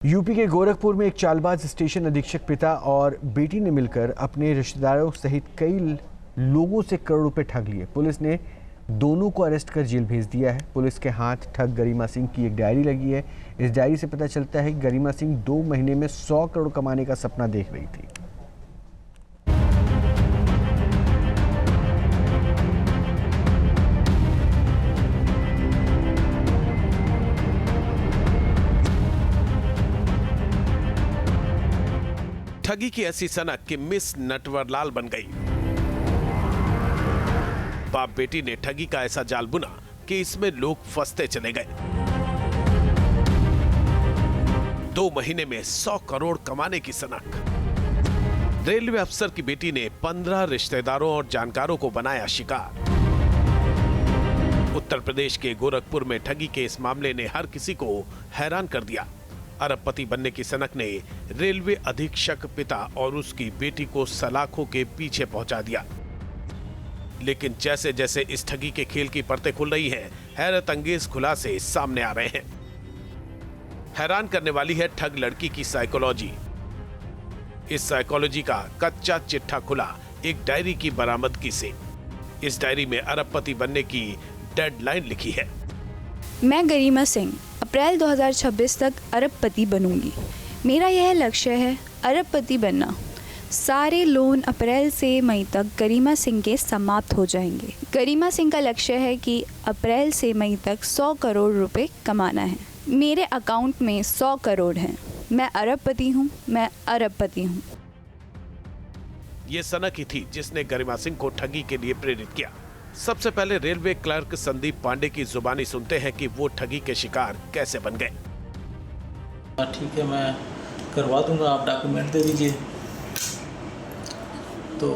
UP के गोरखपुर में एक चालबाज स्टेशन अधीक्षक पिता और बेटी ने मिलकर अपने रिश्तेदारों सहित कई लोगों से करोड़ रुपए ठग लिए। पुलिस ने दोनों को अरेस्ट कर जेल भेज दिया है। पुलिस के हाथ ठग गरिमा सिंह की एक डायरी लगी है। इस डायरी से पता चलता है कि गरिमा सिंह 2 महीने में 100 करोड़ कमाने का सपना देख रही थी। ठगी की ऐसी सनक कि मिस नटवरलाल बन गई। बाप बेटी ने ठगी का ऐसा जाल बुना कि इसमें लोग फंसते चले गए। 2 महीने में 100 करोड़ कमाने की सनक। रेलवे अफसर की बेटी ने 15 रिश्तेदारों और जानकारों को बनाया शिकार। उत्तर प्रदेश के गोरखपुर में ठगी के इस मामले ने हर किसी को हैरान कर दिया। अरबपति बनने की सनक ने रेलवे अधीक्षक पिता और उसकी बेटी को सलाखों के पीछे पहुंचा दिया। लेकिन जैसे जैसे इस ठगी के खेल की परतें खुल रही हैं, हैरत अंगेज खुलासे सामने आ रहे हैं। हैरान करने वाली है ठग लड़की की साइकोलॉजी। इस साइकोलॉजी का कच्चा चिट्ठा खुला एक डायरी की बरामदगी से। इस डायरी में अरबपति बनने की डेडलाइन लिखी है। मैं गरिमा सिंह अप्रैल 2026 तक अरबपति बनूंगी। मेरा यह लक्ष्य है, अरबपति बनना। सारे लोन अप्रैल से मई तक गरिमा सिंह के समाप्त हो जाएंगे। गरिमा सिंह का लक्ष्य है कि अप्रैल से मई तक 100 करोड़ रुपए कमाना है। मेरे अकाउंट में 100 करोड़ हैं। मैं अरबपति हूँ, मैं अरबपति हूँ। ये सनक ही थी जिसने गरिमा सिंह को ठगी के लिए प्रेरित किया। सबसे पहले रेलवे क्लर्क संदीप पांडे की जुबानी सुनते हैं कि वो ठगी के शिकार कैसे बन गए। ठीक है, मैं करवा दूंगा, आप डॉक्यूमेंट दे दीजिए। तो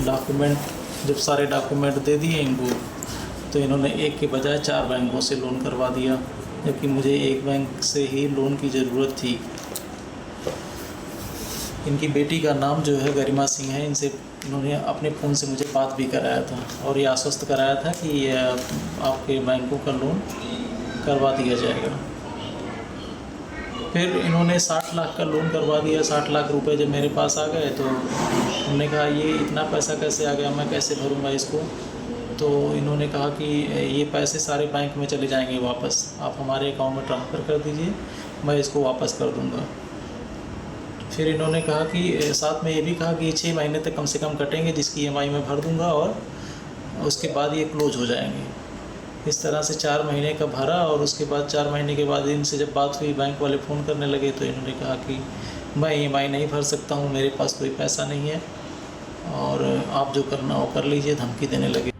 डॉक्यूमेंट जब सारे डॉक्यूमेंट दे दिए इनको, तो इन्होंने एक के बजाय 4 बैंकों से लोन करवा दिया, जबकि मुझे एक बैंक से ही लोन की ज़रूरत थी। इनकी बेटी का नाम जो है गरिमा सिंह है। इनसे इन्होंने अपने फ़ोन से मुझे बात भी कराया था और ये आश्वस्त कराया था कि आपके बैंकों का लोन करवा दिया जाएगा। फिर इन्होंने 60 लाख का लोन करवा दिया। 60 लाख रुपए जब मेरे पास आ गए तो हमने कहा ये इतना पैसा कैसे आ गया, मैं कैसे भरूंगा इसको। तो इन्होंने कहा कि ये पैसे सारे बैंक में चले जाएंगे वापस, आप हमारे अकाउंट में ट्रांसफ़र कर दीजिए, मैं इसको वापस कर दूँगा। फिर इन्होंने कहा कि साथ में ये भी कहा कि 6 महीने तक कम से कम कटेंगे, जिसकी EMI में भर दूंगा और उसके बाद ये क्लोज हो जाएंगे। इस तरह से 4 महीने का भरा और उसके बाद 4 महीने के बाद इनसे जब बात हुई, बैंक वाले फ़ोन करने लगे, तो इन्होंने कहा कि मैं EMI नहीं भर सकता हूँ, मेरे पास कोई पैसा नहीं है और आप जो करना वो कर लीजिए, धमकी देने लगे।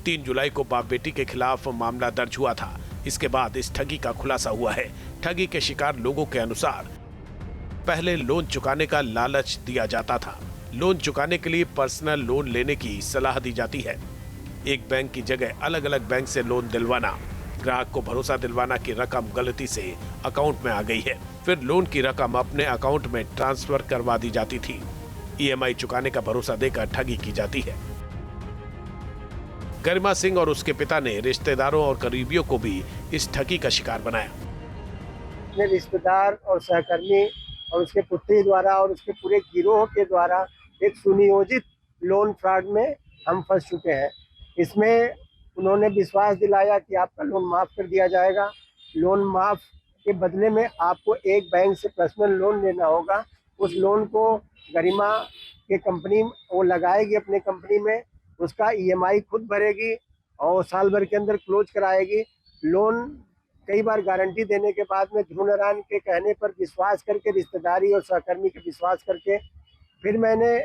3 जुलाई को बाप बेटी के खिलाफ मामला दर्ज हुआ था। इसके बाद इस ठगी का खुलासा हुआ है। ठगी के शिकार लोगों के अनुसार पहले लोन चुकाने का लालच दिया जाता था। लोन चुकाने के लिए पर्सनल लोन लेने की सलाह दी जाती है। एक बैंक की जगह अलग अलग बैंक से लोन दिलवाना, ग्राहक को भरोसा दिलवाना कि रकम गलती से अकाउंट में आ गई है। फिर लोन की रकम अपने अकाउंट में ट्रांसफर करवा दी जाती थी। EMI चुकाने का भरोसा देकर ठगी की जाती है। गरिमा सिंह और उसके पिता ने रिश्तेदारों और करीबियों को भी इस ठगी का शिकार बनाया। अपने रिश्तेदार और सहकर्मी और उसके पुत्री द्वारा और उसके पूरे गिरोह के द्वारा एक सुनियोजित लोन फ्रॉड में हम फंस चुके हैं। इसमें उन्होंने विश्वास दिलाया कि आपका लोन माफ़ कर दिया जाएगा। लोन माफ़ के बदले में आपको एक बैंक से पर्सनल लोन लेना होगा। उस लोन को गरिमा के कंपनी वो लगाएगी अपने कंपनी में, उसका EMI खुद भरेगी और साल भर के अंदर क्लोज कराएगी। लोन कई बार गारंटी देने के बाद में ध्रुव नारायण के कहने पर विश्वास करके, रिश्तेदारी और सहकर्मी के विश्वास करके, फिर मैंने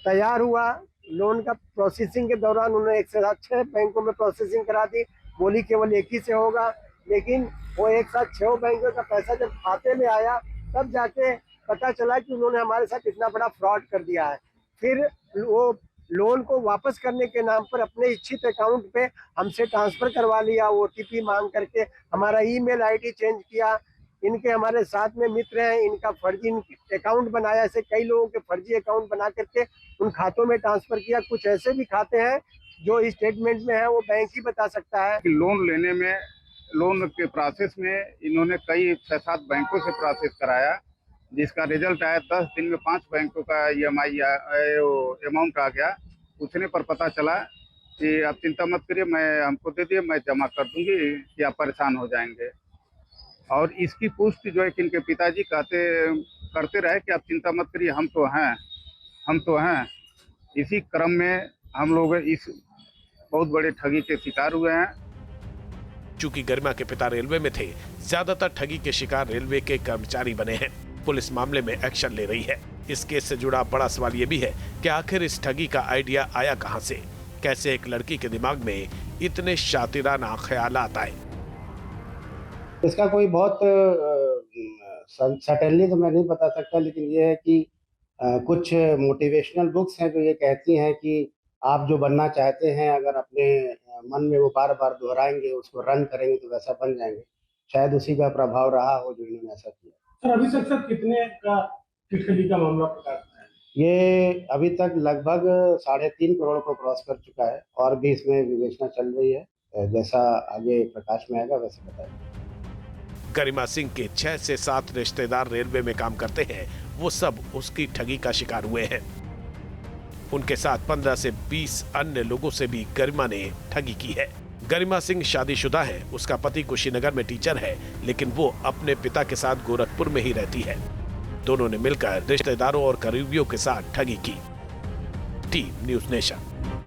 तैयार हुआ। लोन का प्रोसेसिंग के दौरान उन्होंने 1 से 6 बैंकों में प्रोसेसिंग करा दी। बोली केवल एक ही से होगा, लेकिन वो एक साथ 6 बैंकों का पैसा जब खाते में आया, तब जाके पता चला कि उन्होंने हमारे साथ इतना बड़ा फ्रॉड कर दिया है। फिर वो लोन को वापस करने के नाम पर अपने इच्छित अकाउंट पे हमसे ट्रांसफ़र करवा लिया, OTP मांग करके हमारा ईमेल ID चेंज किया। इनके हमारे साथ में मित्र हैं, इनका फर्जी अकाउंट बनाया। ऐसे कई लोगों के फर्जी अकाउंट बना करके उन खातों में ट्रांसफ़र किया। कुछ ऐसे भी खाते हैं जो स्टेटमेंट में है, वो बैंक ही बता सकता है। लोन लेने में लोन के प्रोसेस में इन्होंने कई 6-7 बैंकों से प्रोसेस कराया, जिसका रिजल्ट आया 10 दिन में 5 बैंकों का EMI अमाउंट आ गया। पूछने पर पता चला कि आप चिंता मत करिए, मैं हमको दे दिए, मैं जमा कर दूंगी, कि आप परेशान हो जाएंगे। और इसकी पुष्टि जो है कि इनके पिताजी करते रहे कि आप चिंता मत करिए, हम तो हैं। इसी क्रम में हम लोग इस बहुत बड़े ठगी के शिकार हुए हैं। चूंकि गरिमा के पिता रेलवे में थे, ज्यादातर ठगी के शिकार रेलवे के कर्मचारी बने हैं। पुलिस मामले में एक्शन ले रही है। इस केस से जुड़ा बड़ा सवाल ये भी है कि आखिर इस ठगी का आइडिया आया कहां से? कैसे एक लड़की के दिमाग में इतने शातिराना ख्यालात आए? इसका कोई बहुत सटनली तो मैं नहीं बता सकता, लेकिन ये है कि कुछ मोटिवेशनल बुक्स हैं जो ये कहती हैं कि आप जो बनना चाहते हैं, अगर अपने मन में वो बार बार दोहराएंगे, उसको रन करेंगे तो वैसा बन जाएंगे। शायद उसी का प्रभाव रहा हो जो इन्होंने ऐसा किया। सर अभी तक सर कितने का ठगी का मामला प्रकाश में है? ये अभी तक लगभग 3.5 करोड़ को क्रॉस कर चुका है और भी इसमें विवेचना चल रही है। जैसा आगे प्रकाश में आएगा वैसे बताएंगे। गरिमा सिंह के 6 से 7 रिश्तेदार रेलवे में काम करते हैं। वो सब उसकी ठगी का शिकार हुए हैं। उनके साथ 15 से 20 अन्य लोगों से भी गरिमा ने ठगी की है। गरिमा सिंह शादीशुदा है। उसका पति कुशीनगर में टीचर है, लेकिन वो अपने पिता के साथ गोरखपुर में ही रहती है। दोनों ने मिलकर रिश्तेदारों और करीबियों के साथ ठगी की। Team news nation.